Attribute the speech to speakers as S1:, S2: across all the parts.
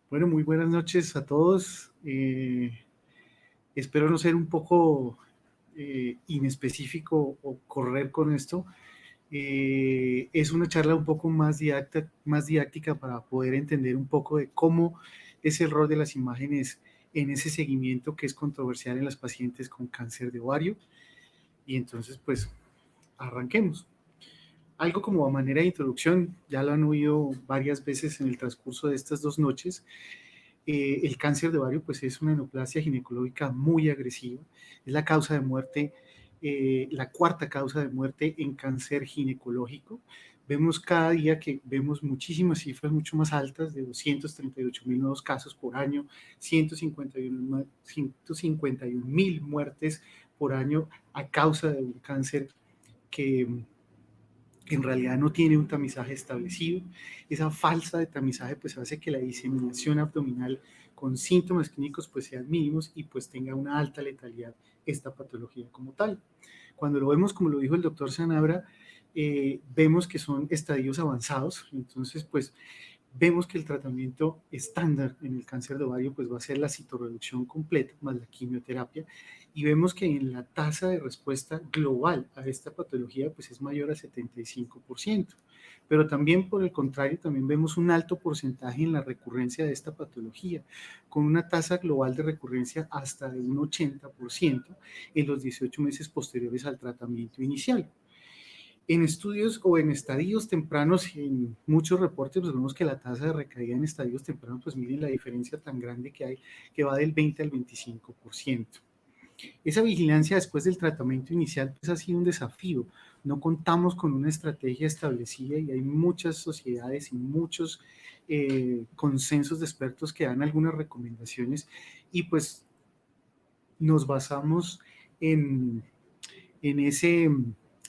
S1: Bueno, muy buenas noches a todos. Espero no ser un poco inespecífico o correr con esto. Es una charla un poco más didáctica para poder entender un poco de cómo es el rol de las imágenes en ese seguimiento que es controversial en las pacientes con cáncer de ovario. Y entonces, pues, arranquemos. Algo como a manera de introducción, ya lo han oído varias veces en el transcurso de estas 2 noches. El cáncer de ovario pues es una neoplasia ginecológica muy agresiva, es la causa de muerte, la cuarta causa de muerte en cáncer ginecológico. Vemos cada día que vemos muchísimas cifras mucho más altas, de 238.000 nuevos casos por año, 151.000 muertes por año a causa de un cáncer que en realidad no tiene un tamizaje establecido. Esa falsa de tamizaje pues hace que la diseminación abdominal con síntomas clínicos pues sean mínimos y pues tenga una alta letalidad esta patología como tal. Cuando lo vemos, como lo dijo el doctor Sanabra, vemos que son estadios avanzados, entonces pues vemos que el tratamiento estándar en el cáncer de ovario pues va a ser la citorreducción completa más la quimioterapia, y vemos que en la tasa de respuesta global a esta patología pues es mayor al 75%, pero también por el contrario también vemos un alto porcentaje en la recurrencia de esta patología, con una tasa global de recurrencia hasta de un 80% en los 18 meses posteriores al tratamiento inicial. En estudios o en estadios tempranos, en muchos reportes, pues vemos que la tasa de recaída en estadios tempranos, pues miren la diferencia tan grande que hay, que va del 20 al 25%. Esa vigilancia después del tratamiento inicial, pues ha sido un desafío. No contamos con una estrategia establecida y hay muchas sociedades y muchos consensos de expertos que dan algunas recomendaciones y pues nos basamos en, en ese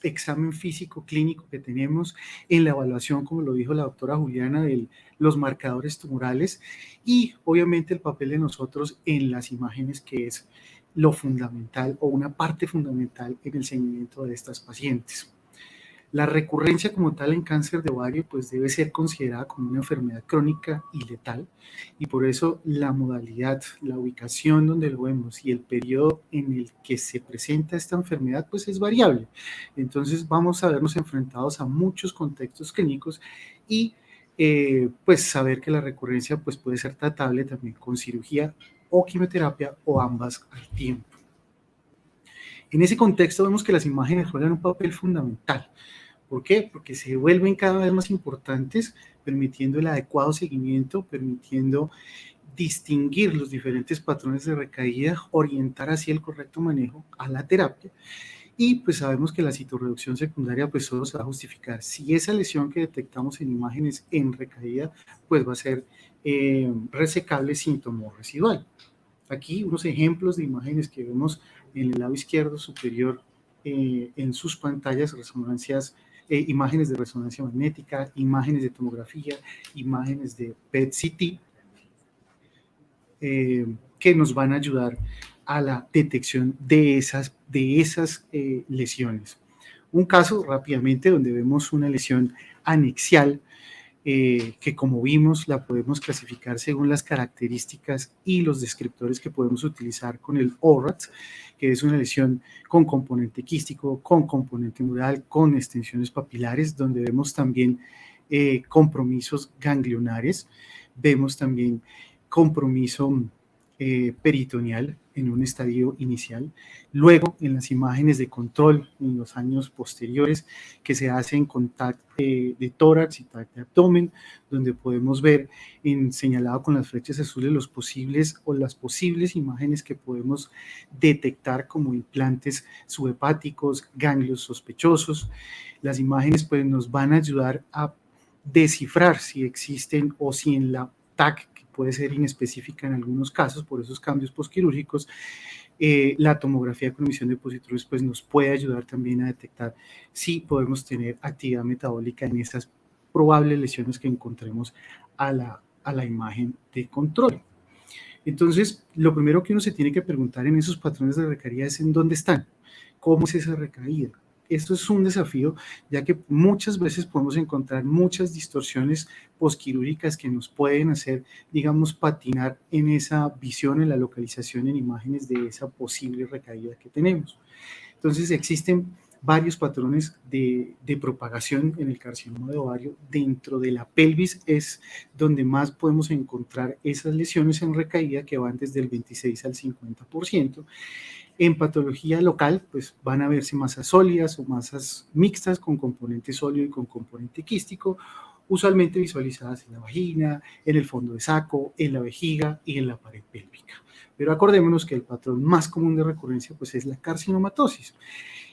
S1: examen físico clínico que tenemos, en la evaluación, como lo dijo la doctora Juliana, de los marcadores tumorales y obviamente el papel de nosotros en las imágenes, que es lo fundamental o una parte fundamental en el seguimiento de estas pacientes. La recurrencia como tal en cáncer de ovario pues debe ser considerada como una enfermedad crónica y letal, y por eso la modalidad, la ubicación donde lo vemos y el periodo en el que se presenta esta enfermedad pues es variable. Entonces vamos a vernos enfrentados a muchos contextos clínicos y pues saber que la recurrencia pues puede ser tratable también con cirugía o quimioterapia o ambas al tiempo. En ese contexto vemos que las imágenes juegan un papel fundamental. ¿Por qué? Porque se vuelven cada vez más importantes, permitiendo el adecuado seguimiento, permitiendo distinguir los diferentes patrones de recaída, orientar así el correcto manejo a la terapia. Y pues sabemos que la citorreducción secundaria pues solo se va a justificar si esa lesión que detectamos en imágenes en recaída pues va a ser resecable sin tumor residual. Aquí unos ejemplos de imágenes que vemos en el lado izquierdo superior en sus pantallas, imágenes de resonancia magnética, imágenes de tomografía, imágenes de PET-CT, que nos van a ayudar a la detección de esas lesiones. Un caso rápidamente donde vemos una lesión anexial, que como vimos la podemos clasificar según las características y los descriptores que podemos utilizar con el ORAT, que es una lesión con componente quístico, con componente mural, con extensiones papilares, donde vemos también compromisos ganglionares, vemos también compromiso peritoneal en un estadio inicial. Luego, en las imágenes de control en los años posteriores que se hacen con TAC de tórax y TAC de abdomen, donde podemos ver señalado con las flechas azules las posibles imágenes que podemos detectar como implantes subhepáticos, ganglios sospechosos. Las imágenes pues nos van a ayudar a descifrar si existen o si en la TAC, que puede ser inespecífica en algunos casos por esos cambios posquirúrgicos, la tomografía con emisión de positrones pues nos puede ayudar también a detectar si podemos tener actividad metabólica en esas probables lesiones que encontremos a la imagen de control. Entonces, lo primero que uno se tiene que preguntar en esos patrones de recaída es en dónde están, cómo es esa recaída, esto es un desafío, ya que muchas veces podemos encontrar muchas distorsiones posquirúrgicas que nos pueden hacer, digamos, patinar en esa visión, en la localización en imágenes de esa posible recaída que tenemos. Entonces existen varios patrones de propagación en el carcinoma de ovario. Dentro de la pelvis es donde más podemos encontrar esas lesiones en recaída que van desde el 26 al 50%. En patología local, pues van a verse masas sólidas o masas mixtas con componente sólido y con componente quístico, usualmente visualizadas en la vagina, en el fondo de saco, en la vejiga y en la pared pélvica. Pero acordémonos que el patrón más común de recurrencia pues es la carcinomatosis.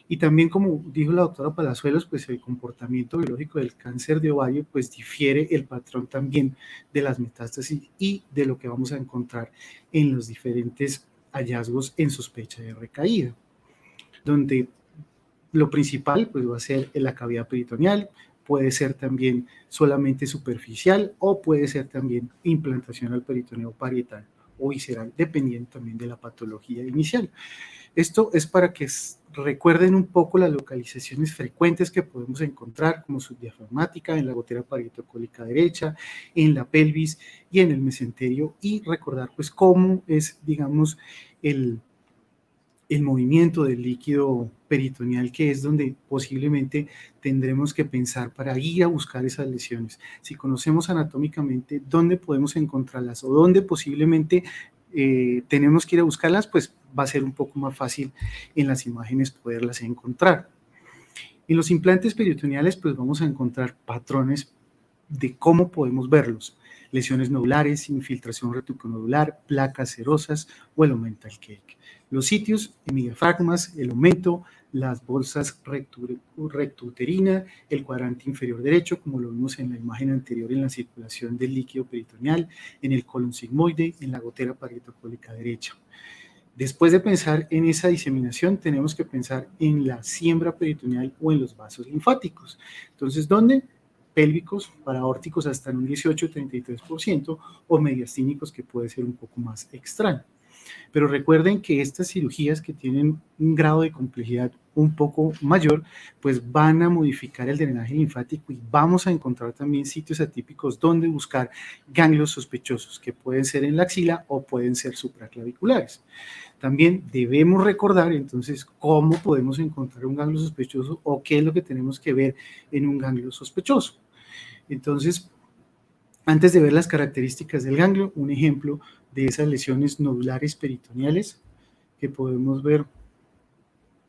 S1: Y también, como dijo la doctora Palazuelos, pues el comportamiento biológico del cáncer de ovario pues difiere el patrón también de las metástasis y de lo que vamos a encontrar en los diferentes hallazgos en sospecha de recaída, donde lo principal pues va a ser en la cavidad peritoneal, puede ser también solamente superficial o puede ser también implantación al peritoneo parietal o visceral, dependiendo también de la patología inicial. Esto es para que recuerden un poco las localizaciones frecuentes que podemos encontrar como subdiafragmática, en la gotera parietocólica derecha, en la pelvis y en el mesenterio, y recordar pues cómo es, digamos, el movimiento del líquido peritoneal, que es donde posiblemente tendremos que pensar para ir a buscar esas lesiones. Si conocemos anatómicamente dónde podemos encontrarlas o dónde posiblemente tenemos que ir a buscarlas, pues va a ser un poco más fácil en las imágenes poderlas encontrar. En los implantes peritoneales, pues vamos a encontrar patrones de cómo podemos verlos: lesiones nodulares, infiltración reticulonodular, placas serosas o el omental cake. Los sitios, hemidiafragmas, el aumento, las bolsas rectuuterina, el cuadrante inferior derecho, como lo vimos en la imagen anterior en la circulación del líquido peritoneal, en el colon sigmoide, en la gotera parietocólica derecha. Después de pensar en esa diseminación, tenemos que pensar en la siembra peritoneal o en los vasos linfáticos. Entonces, ¿dónde? Pélvicos, paraórticos hasta en un 18-33% o mediastínicos, que puede ser un poco más extraño. Pero recuerden que estas cirugías, que tienen un grado de complejidad un poco mayor, pues van a modificar el drenaje linfático y vamos a encontrar también sitios atípicos donde buscar ganglios sospechosos, que pueden ser en la axila o pueden ser supraclaviculares. También debemos recordar entonces cómo podemos encontrar un ganglio sospechoso o qué es lo que tenemos que ver en un ganglio sospechoso. Entonces, antes de ver las características del ganglio, un ejemplo de esas lesiones nodulares peritoneales que podemos ver.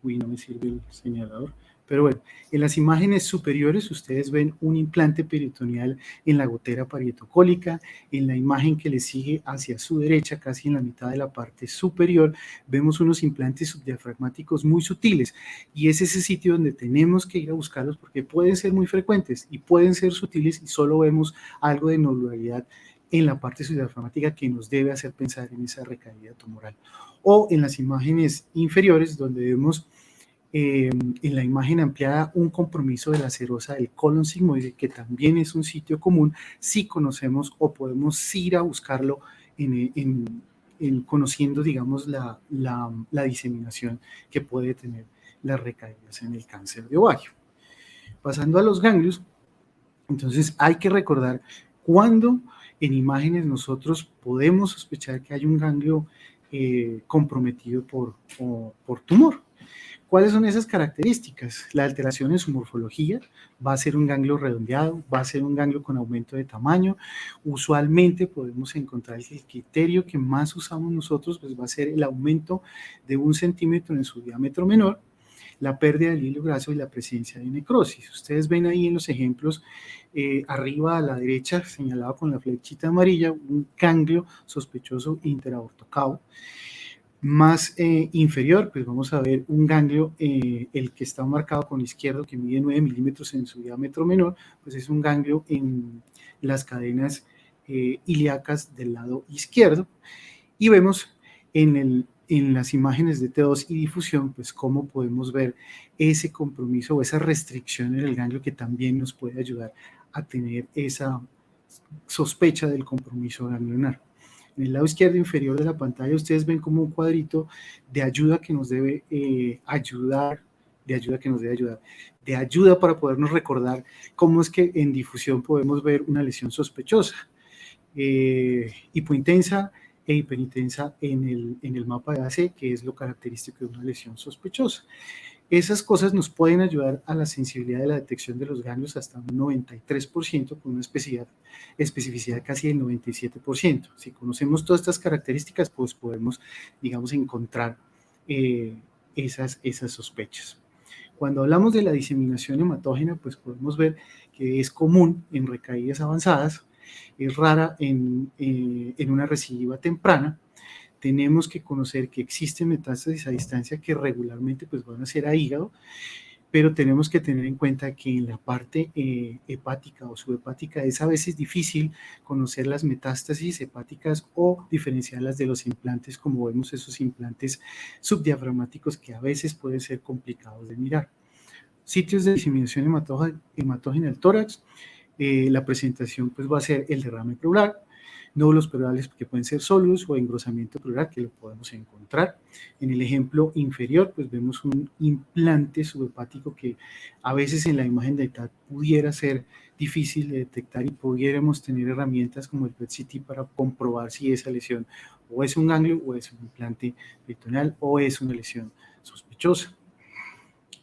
S1: Uy, no me sirve el señalador. Pero bueno, en las imágenes superiores ustedes ven un implante peritoneal en la gotera parietocólica. En la imagen que le sigue hacia su derecha, casi en la mitad de la parte superior, vemos unos implantes subdiafragmáticos muy sutiles, y es ese sitio donde tenemos que ir a buscarlos, porque pueden ser muy frecuentes y pueden ser sutiles, y solo vemos algo de nodularidad en la parte subdiafragmática que nos debe hacer pensar en esa recaída tumoral. O en las imágenes inferiores, donde vemos en la imagen ampliada un compromiso de la serosa del colon sigmoide, que también es un sitio común si conocemos o podemos ir a buscarlo en conociendo, digamos, la diseminación que puede tener las recaídas en el cáncer de ovario. Pasando a los ganglios, entonces hay que recordar cuándo en imágenes nosotros podemos sospechar que hay un ganglio comprometido por tumor. ¿Cuáles son esas características? La alteración en su morfología: va a ser un ganglio redondeado, va a ser un ganglio con aumento de tamaño. Usualmente podemos encontrar que el criterio que más usamos nosotros pues va a ser el aumento de 1 centímetro en su diámetro menor, la pérdida del hilo graso y la presencia de necrosis. Ustedes ven ahí en los ejemplos, arriba a la derecha, señalado con la flechita amarilla, un ganglio sospechoso interaortocavo. Más inferior, pues vamos a ver un ganglio, el que está marcado con izquierdo, que mide 9 milímetros en su diámetro menor, pues es un ganglio en las cadenas ilíacas del lado izquierdo. Y vemos en las imágenes de T2 y difusión, pues cómo podemos ver ese compromiso o esa restricción en el ganglio, que también nos puede ayudar a tener esa sospecha del compromiso ganglionar. En el lado izquierdo inferior de la pantalla ustedes ven como un cuadrito de ayuda que nos debe ayudar de ayuda que nos debe ayudar, de ayuda para podernos recordar cómo es que en difusión podemos ver una lesión sospechosa. Hipointensa e hiperintensa en el mapa de AC, que es lo característico de una lesión sospechosa. Esas cosas nos pueden ayudar a la sensibilidad de la detección de los ganglios hasta un 93%, con una especificidad casi del 97%. Si conocemos todas estas características, pues podemos, digamos, encontrar esas sospechas. Cuando hablamos de la diseminación hematógena, pues podemos ver que es común en recaídas avanzadas, es rara en una recidiva temprana. Tenemos que conocer que existen metástasis a distancia que regularmente pues van a ser a hígado, pero tenemos que tener en cuenta que en la parte hepática o subhepática es a veces difícil conocer las metástasis hepáticas o diferenciarlas de los implantes, como vemos esos implantes subdiafragmáticos que a veces pueden ser complicados de mirar. Sitios de diseminación hematógena del tórax, la presentación pues va a ser el derrame pleural, nódulos pleurales que pueden ser sólidos o engrosamiento pleural que lo podemos encontrar. En el ejemplo inferior pues vemos un implante subhepático que a veces en la imagen de TAC pudiera ser difícil de detectar y pudiéramos tener herramientas como el PET-CT para comprobar si esa lesión o es un ganglio o es un implante peritoneal o es una lesión sospechosa.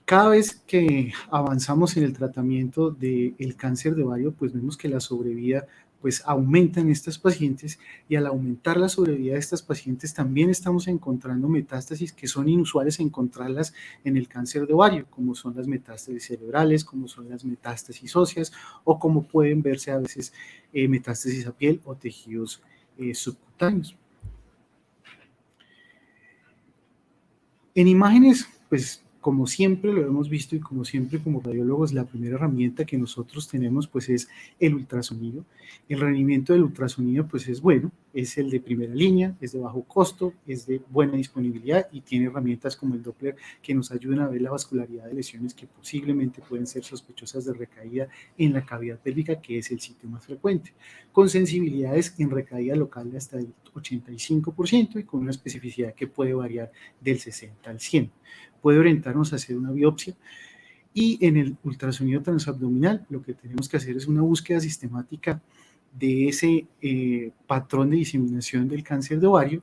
S1: Cada vez que avanzamos en el tratamiento del cáncer de ovario, pues vemos que la sobrevida pues aumenta en estas pacientes, y al aumentar la sobrevida de estas pacientes también estamos encontrando metástasis que son inusuales encontrarlas en el cáncer de ovario, como son las metástasis cerebrales, como son las metástasis óseas, o como pueden verse a veces metástasis a piel o tejidos subcutáneos. En imágenes, pues como siempre lo hemos visto y como siempre como radiólogos, la primera herramienta que nosotros tenemos pues es el ultrasonido. El rendimiento del ultrasonido pues es bueno, es el de primera línea, es de bajo costo, es de buena disponibilidad y tiene herramientas como el Doppler que nos ayudan a ver la vascularidad de lesiones que posiblemente pueden ser sospechosas de recaída en la cavidad pélvica, que es el sitio más frecuente, con sensibilidades en recaída local de hasta el 85% y con una especificidad que puede variar del 60 al 100. Puede orientarnos a hacer una biopsia, y en el ultrasonido transabdominal lo que tenemos que hacer es una búsqueda sistemática de ese patrón de diseminación del cáncer de ovario,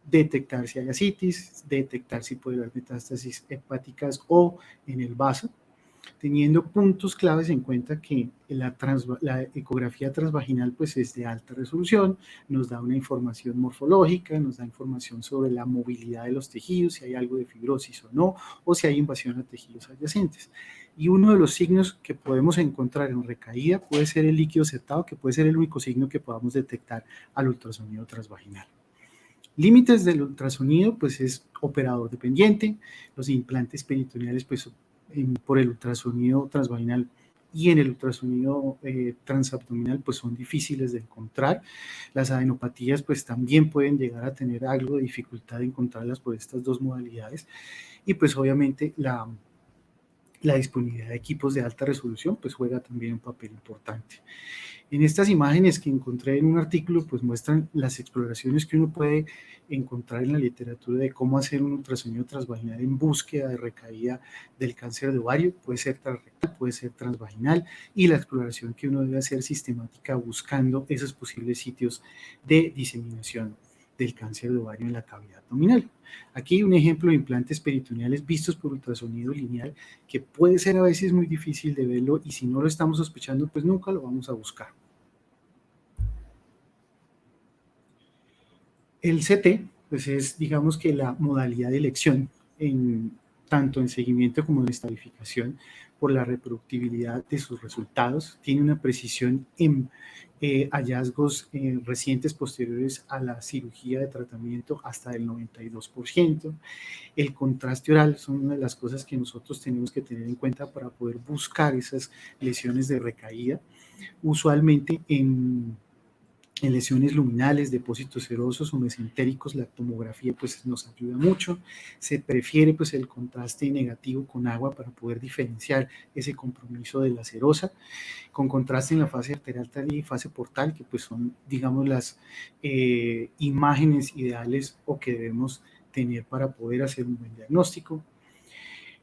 S1: detectar si hay ascitis, detectar si puede haber metástasis hepáticas o en el vaso, teniendo puntos claves en cuenta que la ecografía transvaginal pues es de alta resolución, nos da una información morfológica, nos da información sobre la movilidad de los tejidos, si hay algo de fibrosis o no, o si hay invasión a tejidos adyacentes. Y uno de los signos que podemos encontrar en recaída puede ser el líquido setado, que puede ser el único signo que podamos detectar al ultrasonido transvaginal. Límites del ultrasonido, pues es operador dependiente, los implantes peritoneales, pues por el ultrasonido transvaginal y en el ultrasonido transabdominal, pues son difíciles de encontrar. Las adenopatías, pues también pueden llegar a tener algo de dificultad de encontrarlas por estas dos modalidades, y pues obviamente la disponibilidad de equipos de alta resolución, pues juega también un papel importante. En estas imágenes que encontré en un artículo, pues muestran las exploraciones que uno puede encontrar en la literatura de cómo hacer un ultrasonido transvaginal en búsqueda de recaída del cáncer de ovario. Puede ser transrectal, puede ser transvaginal, y la exploración que uno debe hacer sistemática buscando esos posibles sitios de diseminación del cáncer de ovario en la cavidad abdominal. Aquí un ejemplo de implantes peritoneales vistos por ultrasonido lineal, que puede ser a veces muy difícil de verlo, y si no lo estamos sospechando, pues nunca lo vamos a buscar. El CT, pues es, digamos que la modalidad de elección tanto en seguimiento como en estadificación por la reproductibilidad de sus resultados. Tiene una precisión en hallazgos recientes posteriores a la cirugía de tratamiento hasta el 92%. El contraste oral son una de las cosas que nosotros tenemos que tener en cuenta para poder buscar esas lesiones de recaída. Usualmente en lesiones luminales, depósitos serosos o mesentéricos, la tomografía pues nos ayuda mucho. Se prefiere pues el contraste negativo con agua para poder diferenciar ese compromiso de la serosa, con contraste en la fase arterial y fase portal, que pues son, digamos, las imágenes ideales o que debemos tener para poder hacer un buen diagnóstico.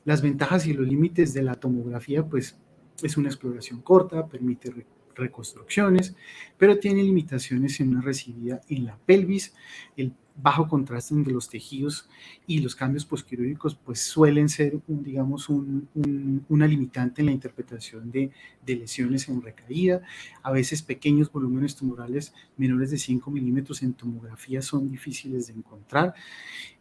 S1: Las ventajas y los límites de la tomografía, pues es una exploración corta, permite reconstrucciones, pero tiene limitaciones en una recibida en la pelvis. El bajo contraste entre los tejidos y los cambios posquirúrgicos pues suelen ser, digamos, una limitante en la interpretación de lesiones en recaída. A veces pequeños volúmenes tumorales menores de 5 milímetros en tomografía son difíciles de encontrar.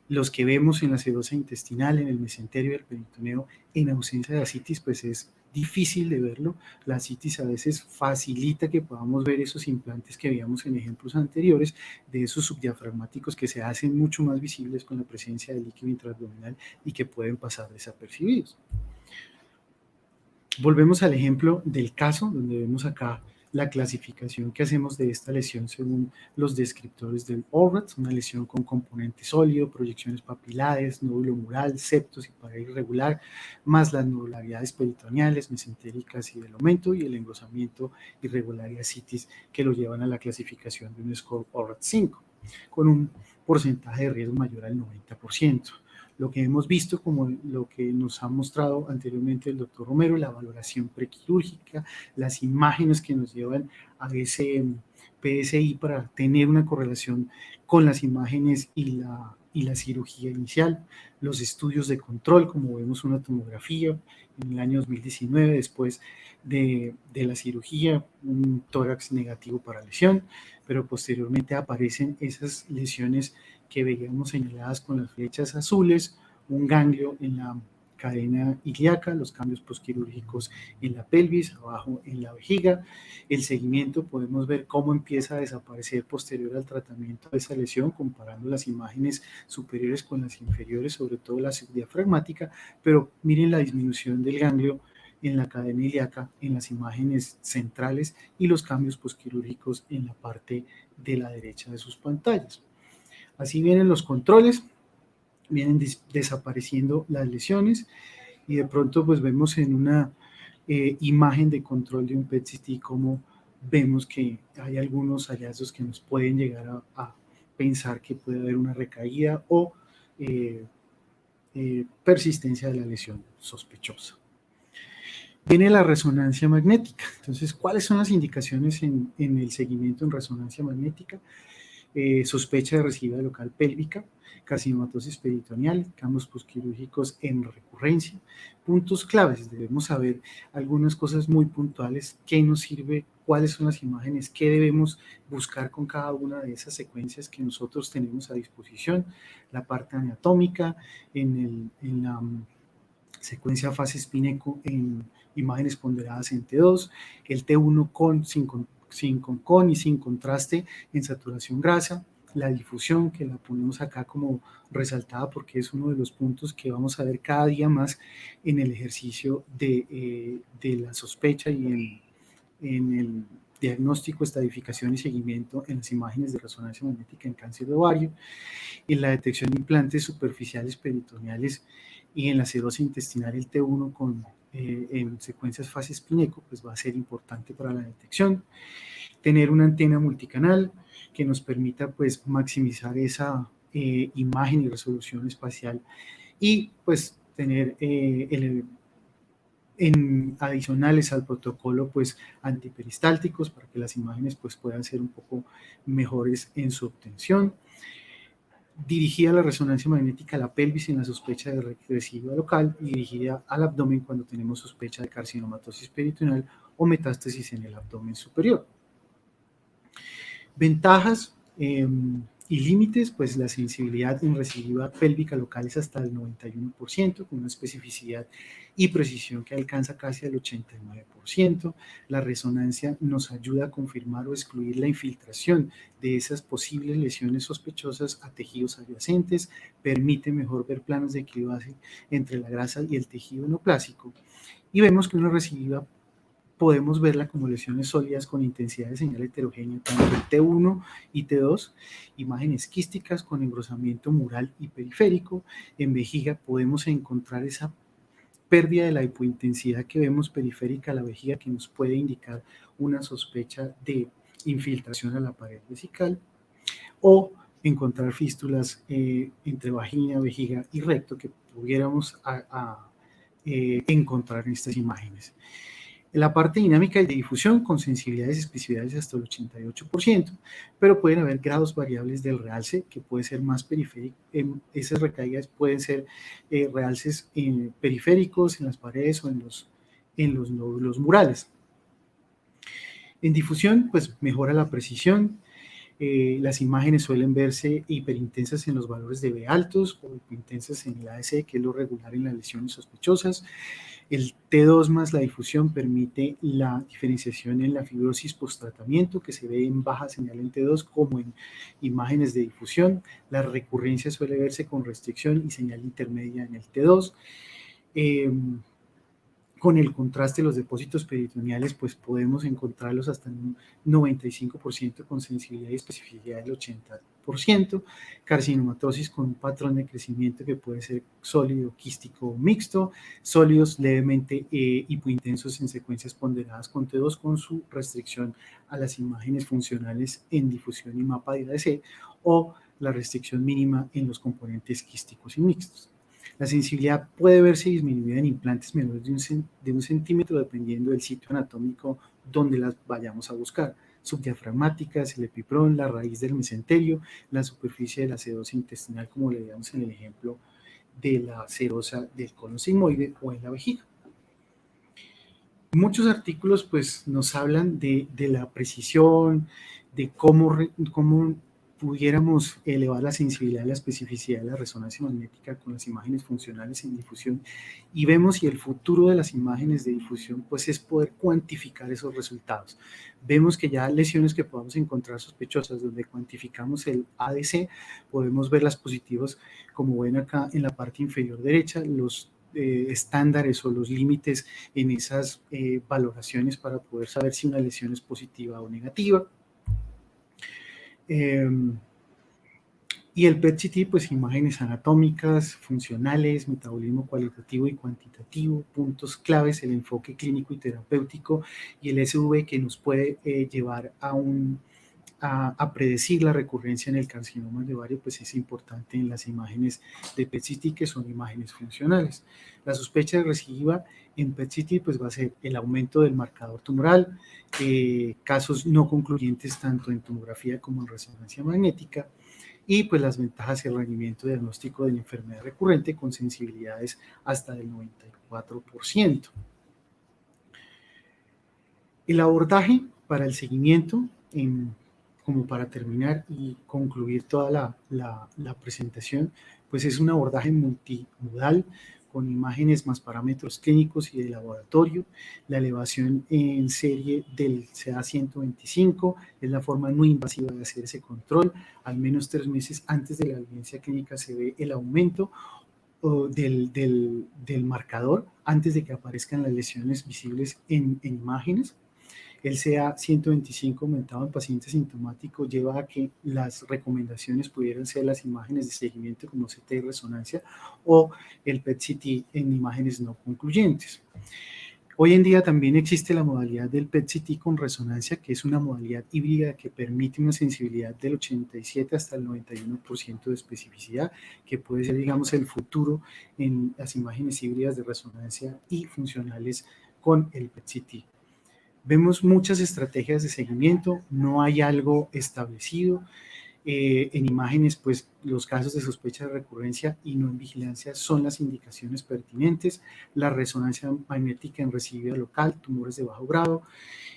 S1: Los que vemos en la sedosa intestinal, en el mesenterio y el peritoneo, en ausencia de ascitis, pues es difícil de verlo. La ascitis a veces facilita que podamos ver esos implantes que veíamos en ejemplos anteriores, de esos subdiafragmáticos que se hacen mucho más visibles con la presencia de líquido intraabdominal y que pueden pasar desapercibidos. Volvemos al ejemplo del caso, donde vemos acá la clasificación que hacemos de esta lesión según los descriptores del ORAT, una lesión con componente sólido, proyecciones papilares, nódulo mural, septos y pared irregular, más las nodularidades peritoneales, mesentéricas y del aumento y el engrosamiento irregular y ascitis que lo llevan a la clasificación de un score ORAT 5, con un porcentaje de riesgo mayor al 90%. Lo que hemos visto, como lo que nos ha mostrado anteriormente el doctor Romero, la valoración prequirúrgica, las imágenes que nos llevan a ese PSI para tener una correlación con las imágenes y la cirugía inicial, los estudios de control, como vemos una tomografía en el año 2019 después de la cirugía, un tórax negativo para lesión, pero posteriormente aparecen esas lesiones que veíamos señaladas con las flechas azules, un ganglio en la cadena ilíaca, los cambios posquirúrgicos en la pelvis, abajo en la vejiga. El seguimiento, podemos ver cómo empieza a desaparecer posterior al tratamiento de esa lesión, comparando las imágenes superiores con las inferiores, sobre todo la subdiafragmática, pero miren la disminución del ganglio en la cadena ilíaca en las imágenes centrales y los cambios posquirúrgicos en la parte de la derecha de sus pantallas. Así vienen los controles, vienen desapareciendo las lesiones y de pronto pues vemos en una imagen de control de un PET-CT como vemos que hay algunos hallazgos que nos pueden llegar a pensar que puede haber una recaída o persistencia de la lesión sospechosa. Viene la resonancia magnética. Entonces, ¿cuáles son las indicaciones en el seguimiento en resonancia magnética? Sospecha de recidiva local pélvica, carcinomatosis peritoneal, cambios posquirúrgicos en recurrencia. Puntos claves, debemos saber algunas cosas muy puntuales, qué nos sirve, cuáles son las imágenes, qué debemos buscar con cada una de esas secuencias que nosotros tenemos a disposición, la parte anatómica, en la secuencia fase espineco en imágenes ponderadas en T2, el T1 con y sin contraste en saturación grasa, la difusión que la ponemos acá como resaltada porque es uno de los puntos que vamos a ver cada día más en el ejercicio de la sospecha y en el diagnóstico, estadificación y seguimiento en las imágenes de resonancia magnética en cáncer de ovario, en la detección de implantes superficiales peritoneales y en la sedosa intestinal el T1 en secuencias fase espineco, pues va a ser importante para la detección. Tener una antena multicanal que nos permita pues maximizar esa imagen y resolución espacial y pues tener adicionales al protocolo pues antiperistálticos para que las imágenes pues puedan ser un poco mejores en su obtención. Dirigida la resonancia magnética a la pelvis en la sospecha de recidiva local y dirigida al abdomen cuando tenemos sospecha de carcinomatosis peritoneal o metástasis en el abdomen superior. Ventajas y límites, pues la sensibilidad en recidiva pélvica local es hasta el 91%, con una especificidad y precisión que alcanza casi al 89%. La resonancia nos ayuda a confirmar o excluir la infiltración de esas posibles lesiones sospechosas a tejidos adyacentes, permite mejor ver planos de equilibrio entre la grasa y el tejido neoplásico. Y vemos que una recidiva podemos verla como lesiones sólidas con intensidad de señal heterogénea, tanto en T1 y T2, imágenes quísticas con engrosamiento mural y periférico. En vejiga podemos encontrar esa pérdida de la hipointensidad que vemos periférica a la vejiga que nos puede indicar una sospecha de infiltración a la pared vesical o encontrar fístulas entre vagina, vejiga y recto que pudiéramos encontrar en estas imágenes. En la parte dinámica y de difusión con sensibilidades y especificidades hasta el 88%, pero pueden haber grados variables del realce que puede ser más periférico. Esas recaídas pueden ser realces periféricos en las paredes o en los nódulos murales. En difusión, pues mejora la precisión. Las imágenes suelen verse hiperintensas en los valores de B altos o hiperintensas en el ADC, que es lo regular en las lesiones sospechosas. El T2 más la difusión permite la diferenciación en la fibrosis post-tratamiento, que se ve en baja señal en T2 como en imágenes de difusión. La recurrencia suele verse con restricción y señal intermedia en el T2. Con el contraste de los depósitos peritoneales, pues podemos encontrarlos hasta en un 95% con sensibilidad y especificidad del 80%, carcinomatosis con un patrón de crecimiento que puede ser sólido, quístico o mixto, sólidos levemente hipointensos en secuencias ponderadas con T2 con su restricción a las imágenes funcionales en difusión y mapa de ADC o la restricción mínima en los componentes quísticos y mixtos. La sensibilidad puede verse disminuida en implantes menores de un centímetro dependiendo del sitio anatómico donde las vayamos a buscar. Subdiafragmáticas, el epiprón, la raíz del mesenterio, la superficie de la sedosa intestinal, como le veíamos en el ejemplo de la serosa del colon sigmoide o en la vejiga. Muchos artículos pues, nos hablan de la precisión, de cómo pudiéramos elevar la sensibilidad y la especificidad de la resonancia magnética con las imágenes funcionales en difusión y vemos y el futuro de las imágenes de difusión pues es poder cuantificar esos resultados. Vemos que ya lesiones que podamos encontrar sospechosas donde cuantificamos el ADC, podemos ver las positivas como ven acá en la parte inferior derecha, los estándares o los límites en esas valoraciones para poder saber si una lesión es positiva o negativa. Y el PET-CT, pues imágenes anatómicas, funcionales, metabolismo cualitativo y cuantitativo, puntos claves, el enfoque clínico y terapéutico y el SV que nos puede llevar a predecir la recurrencia en el carcinoma de ovario, pues es importante en las imágenes de PET-CT que son imágenes funcionales. La sospecha recidiva en PET-CT pues va a ser el aumento del marcador tumoral, casos no concluyentes tanto en tomografía como en resonancia magnética, y pues las ventajas y el rendimiento diagnóstico de la enfermedad recurrente con sensibilidades hasta del 94%. El abordaje para el seguimiento, como para terminar y concluir toda la presentación, pues es un abordaje multimodal con imágenes más parámetros clínicos y de laboratorio. La elevación en serie del CA125 es la forma no invasiva de hacer ese control. Al menos 3 meses antes de la evidencia clínica se ve el aumento del marcador antes de que aparezcan las lesiones visibles en imágenes. El CA125 aumentado en pacientes sintomáticos lleva a que las recomendaciones pudieran ser las imágenes de seguimiento como CT y resonancia o el PET-CT en imágenes no concluyentes. Hoy en día también existe la modalidad del PET-CT con resonancia, que es una modalidad híbrida que permite una sensibilidad del 87 hasta el 91% de especificidad, que puede ser, digamos, el futuro en las imágenes híbridas de resonancia y funcionales con el PET-CT. Vemos muchas estrategias de seguimiento, no hay algo establecido. En imágenes, pues los casos de sospecha de recurrencia y no en vigilancia son las indicaciones pertinentes. La resonancia magnética en recidivia local, tumores de bajo grado,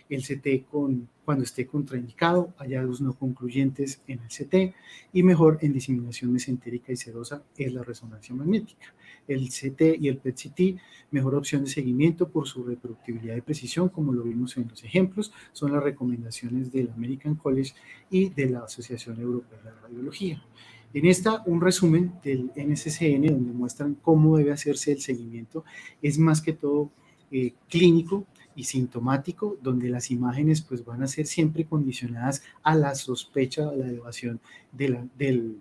S1: el CT cuando esté contraindicado, hallazgos no concluyentes en el CT y mejor en diseminación mesentérica y sedosa es la resonancia magnética. El CT y el PET-CT, mejor opción de seguimiento por su reproductibilidad y precisión, como lo vimos en los ejemplos, son las recomendaciones del American College y de la Asociación Europea de Radiología. En esta, un resumen del NCCN donde muestran cómo debe hacerse el seguimiento, es más que todo clínico y sintomático, donde las imágenes pues van a ser siempre condicionadas a la sospecha, a la elevación del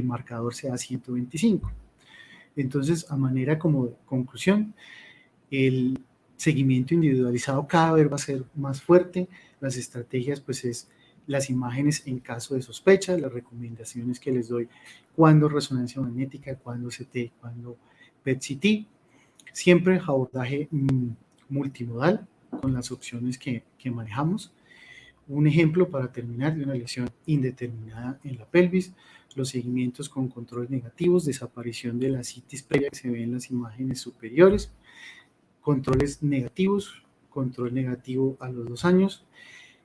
S1: marcador CA125. Entonces, a manera como de conclusión, el seguimiento individualizado cada vez va a ser más fuerte. Las estrategias pues es las imágenes en caso de sospecha, las recomendaciones que les doy cuando resonancia magnética, cuando CT, cuando PET-CT, siempre abordaje multimodal con las opciones que manejamos. Un ejemplo para terminar de una lesión indeterminada en la pelvis, los seguimientos con controles negativos, desaparición de la citis previa que se ve en las imágenes superiores, controles negativos, control negativo a los 2 años,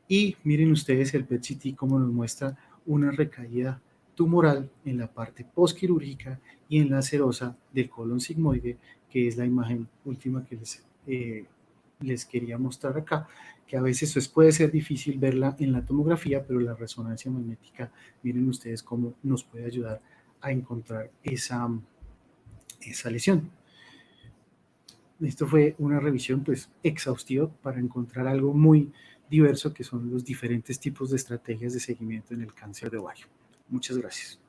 S1: y miren ustedes el PET-CT como nos muestra una recaída tumoral en la parte postquirúrgica y en la serosa del colon sigmoide, que es la imagen última que les quería mostrar acá, que a veces pues, puede ser difícil verla en la tomografía, pero la resonancia magnética, miren ustedes cómo nos puede ayudar a encontrar esa lesión. Esto fue una revisión pues exhaustiva para encontrar algo muy diverso que son los diferentes tipos de estrategias de seguimiento en el cáncer de ovario. Muchas gracias.